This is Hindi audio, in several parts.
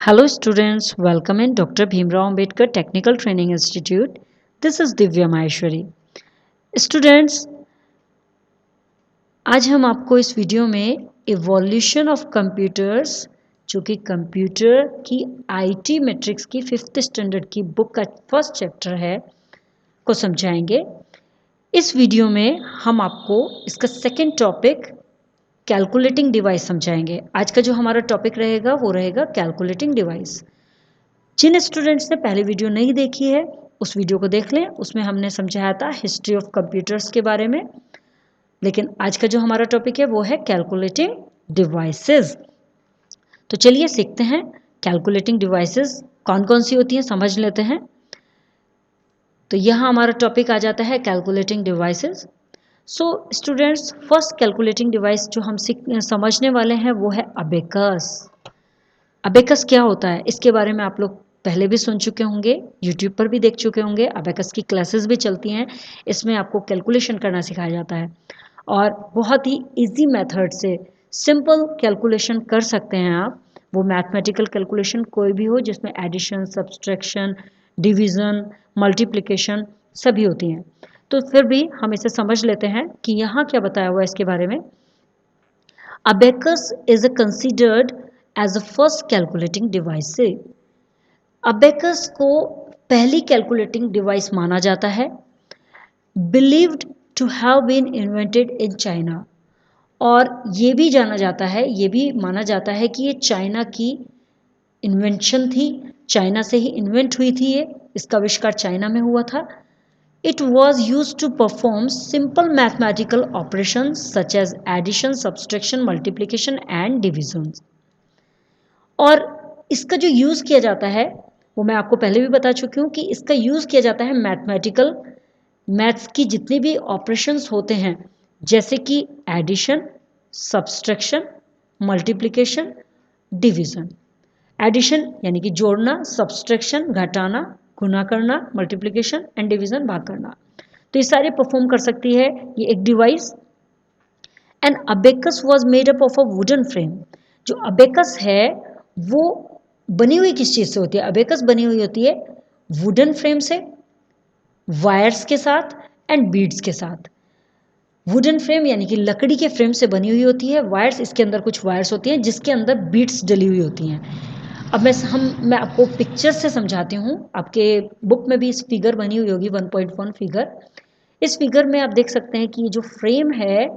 Hello students, welcome in Dr. Bhimrao Ambedkar Technical Training Institute. This is Divya Maheshwari. Students, आज हम आपको इस वीडियो में इवोल्यूशन ऑफ कंप्यूटर्स जो कि कंप्यूटर की आईटी मैट्रिक्स की 5th स्टैंडर्ड की बुक का फर्स्ट चैप्टर है को समझाएंगे। इस वीडियो में हम आपको इसका सेकेंड टॉपिक कैलकुलेटिंग डिवाइस समझाएंगे। आज का जो हमारा टॉपिक रहेगा वो रहेगा कैलकुलेटिंग डिवाइस। जिन स्टूडेंट्स ने पहले वीडियो नहीं देखी है उस वीडियो को देख लें, उसमें हमने समझाया था हिस्ट्री ऑफ कंप्यूटर्स के बारे में। लेकिन आज का जो हमारा टॉपिक है वो है कैलकुलेटिंग डिवाइसेस। तो चलिए सीखते हैं कैलकुलेटिंग डिवाइसेस कौन कौन सी होती हैं, समझ लेते हैं। तो यहाँ हमारा टॉपिक आ जाता है calculating devices. So students, first calculating device जो हम समझने वाले हैं वो है अबेकस। अबेकस क्या होता है इसके बारे में आप लोग पहले भी सुन चुके होंगे, यूट्यूब पर भी देख चुके होंगे। अबेकस की क्लासेस भी चलती हैं, इसमें आपको कैलकुलेशन करना सिखाया जाता है और बहुत ही इजी मेथड से सिंपल कैलकुलेशन कर सकते हैं आप। वो मैथमेटिकल कैलकुलेशन कोई भी हो जिसमें एडिशन, सब्सट्रैक्शन, डिवीज़न, मल्टीप्लिकेशन सभी होती हैं। तो फिर भी हम इसे समझ लेते हैं कि यहाँ क्या बताया हुआ है इसके बारे में। Abacus is considered as a first calculating device. से अबेकस को पहली कैलकुलेटिंग डिवाइस माना जाता है। Believed to have been invented in China, और ये भी जाना जाता है, ये भी माना जाता है कि ये चाइना की इन्वेंशन थी, चाइना से ही इन्वेंट हुई थी ये, इसका आविष्कार चाइना में हुआ था। It was used to perform simple mathematical operations such as addition, subtraction, multiplication and division. और इसका जो यूज़ किया जाता है वो मैं आपको पहले भी बता चुकी हूँ कि इसका यूज़ किया जाता है मैथ्स की जितनी भी ऑपरेशंस होते हैं, जैसे कि addition, subtraction, multiplication, division. Addition यानी कि जोड़ना, सब्सट्रैक्शन घटाना, गुना करना, मल्टीप्लिकेशन एंड डिवीज़न भाग करना, तो ये सारे परफॉर्म कर सकती है ये एक device. And abacus was made up of a wooden frame. जो अबेकस है वो बनी हुई किस चीज़ से होती है? अबेकस बनी हुई होती है वुडन फ्रेम से, वायर्स के साथ एंड बीड्स के साथ। वुडन फ्रेम यानी कि लकड़ी के फ्रेम से बनी हुई होती है, वायर्स, इसके अंदर कुछ वायर्स होती हैं जिसके अंदर बीड्स डली हुई होती हैं। अब मैं आपको पिक्चर से समझाती हूँ। आपके बुक में भी इस फिगर बनी हुई होगी 1.1 फिगर। इस फिगर में आप देख सकते हैं कि ये जो फ्रेम है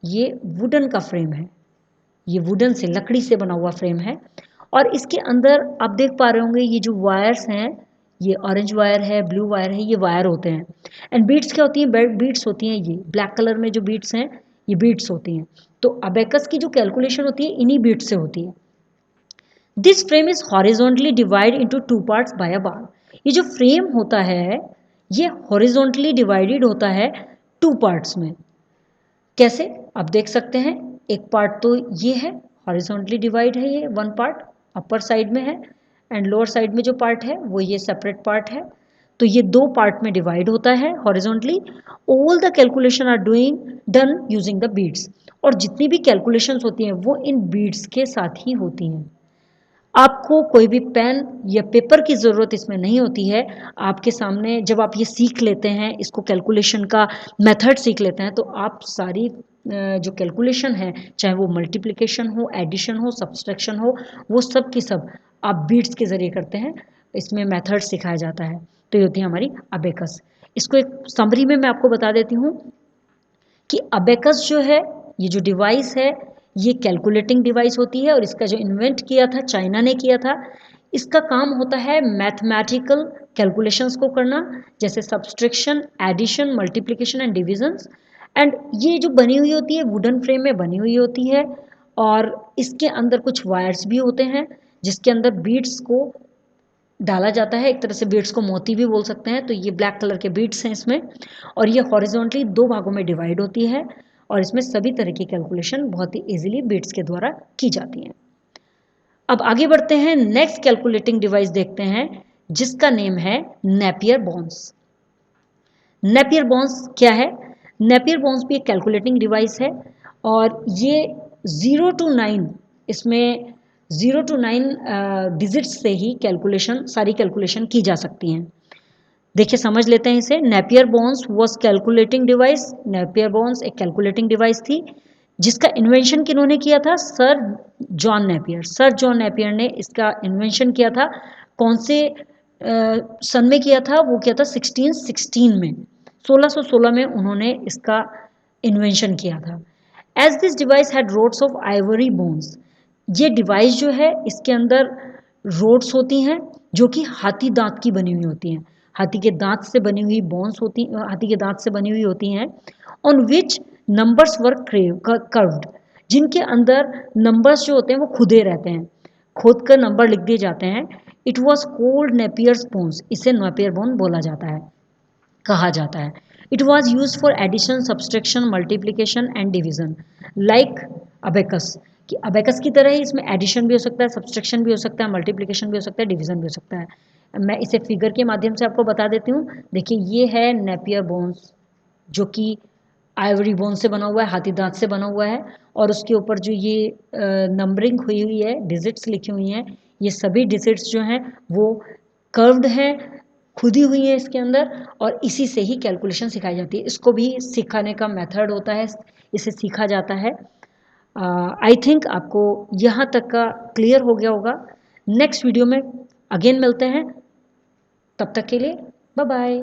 ये वुडन का फ्रेम है, ये वुडन से, लकड़ी से बना हुआ फ्रेम है। और इसके अंदर आप देख पा रहे होंगे ये जो वायर्स हैं, ये ऑरेंज वायर है, ब्लू वायर है, ये वायर होते हैं। एंड बीड्स क्या होती हैं? बीड्स होती हैं, ये ब्लैक कलर में जो बीड्स हैं ये बीड्स होती हैं। तो अबेकस की जो कैलकुलेशन होती है इन्हीं बीड्स से होती है। This frame is horizontally divide into 2 parts by a bar. ये जो फ्रेम होता है ये हॉरिजॉन्टली डिवाइडेड होता है 2 पार्ट्स में। कैसे? आप देख सकते हैं, एक पार्ट तो ये है, हॉरिजॉन्टली डिवाइड है, ये वन पार्ट अपर साइड में है एंड लोअर साइड में जो पार्ट है वो ये सेपरेट पार्ट है। तो ये 2 पार्ट में डिवाइड होता है horizontally. All the calculation are doing done using the beads, और जितनी भी कैलकुलेशंस होती हैं वो इन बीड्स के साथ ही होती हैं। आपको कोई भी पेन या पेपर की ज़रूरत इसमें नहीं होती है। आपके सामने जब आप ये सीख लेते हैं, इसको कैलकुलेशन का मेथड सीख लेते हैं, तो आप सारी जो कैलकुलेशन है, चाहे वो मल्टीप्लिकेशन हो, एडिशन हो, सब्सट्रैक्शन हो, वो सब की सब आप बीट्स के ज़रिए करते हैं। इसमें मेथड सिखाया जाता है। तो ये होती है हमारी अबेकस। इसको एक समरी में मैं आपको बता देती हूँ कि अबेकस जो है, ये जो डिवाइस है, ये कैलकुलेटिंग डिवाइस होती है और इसका जो इन्वेंट किया था चाइना ने किया था। इसका काम होता है मैथमेटिकल कैलकुलेशंस को करना, जैसे subtraction, addition, multiplication and divisions. And ये जो बनी हुई होती है वुडन फ्रेम में बनी हुई होती है, और इसके अंदर कुछ वायर्स भी होते हैं जिसके अंदर बीड्स को डाला जाता है। एक तरह से बीड्स को मोती भी बोल सकते हैं। तो ये ब्लैक कलर के बीड्स हैं इसमें, और ये हॉरिजॉन्टली 2 भागों में डिवाइड होती है, और इसमें सभी तरह की कैलकुलेशन बहुत ही इजीली बीड्स के द्वारा की जाती हैं। अब आगे बढ़ते हैं, नेक्स्ट कैलकुलेटिंग डिवाइस देखते हैं जिसका नेम है नेपियर बोन्स। नेपियर बोन्स क्या है? नेपियर बोन्स भी एक कैलकुलेटिंग डिवाइस है, और ये 0 to 9 इसमें 0 to 9 डिजिट्स से ही कैलकुलेशन, सारी कैलकुलेशन की जा सकती हैं। देखिए समझ लेते हैं इसे। Napier bones was calculating device. Napier bones एक कैलकुलेटिंग डिवाइस थी जिसका इन्वेंशन किन्होंने किया था? Sir John Napier. Sir John Napier ने इसका इन्वेंशन किया था। कौन से सन में किया था? वो किया था 1616 में, 1616 में उन्होंने इसका इन्वेंशन किया था। As this device had rods of ivory bones, ये डिवाइस जो है इसके अंदर रोड्स होती हैं जो कि हाथी दांत की बनी हुई होती हैं। हाथी के दांत से बनी हुई बोन्स होती, हाथी के दांत से बनी हुई होती हैं। On which numbers were curved, जिनके अंदर नंबर्स जो होते हैं वो खुदे रहते हैं, खोद कर नंबर लिख दिए जाते हैं। It was called Napier's bones, इसे नेपियर बोन बोला जाता है, कहा जाता है। It was use for addition, subtraction, multiplication and division, like abacus, कि अबेकस की तरह ही इसमें एडिशन भी हो सकता है, सब्सट्रैक्शन भी हो सकता है, मल्टीप्लीकेशन भी हो सकता है, डिवीजन भी हो सकता है। मैं इसे फिगर के माध्यम से आपको बता देती हूँ। देखिए ये है नेपियर बोन्स जो कि आइवरी बोन से बना हुआ है, हाथी दांत से बना हुआ है, और उसके ऊपर जो ये नंबरिंग हुई हुई है, डिजिट्स लिखी हुई हैं, ये सभी डिजिट्स जो हैं वो कर्व्ड हैं, खुदी हुई है इसके अंदर, और इसी से ही कैलकुलेशन सिखाई जाती है। इसको भी सिखाने का मेथड होता है, इसे सीखा जाता है। आई थिंक आपको यहाँ तक का क्लियर हो गया होगा। नेक्स्ट वीडियो में अगेन मिलते हैं, तब तक के लिए बाय बाय।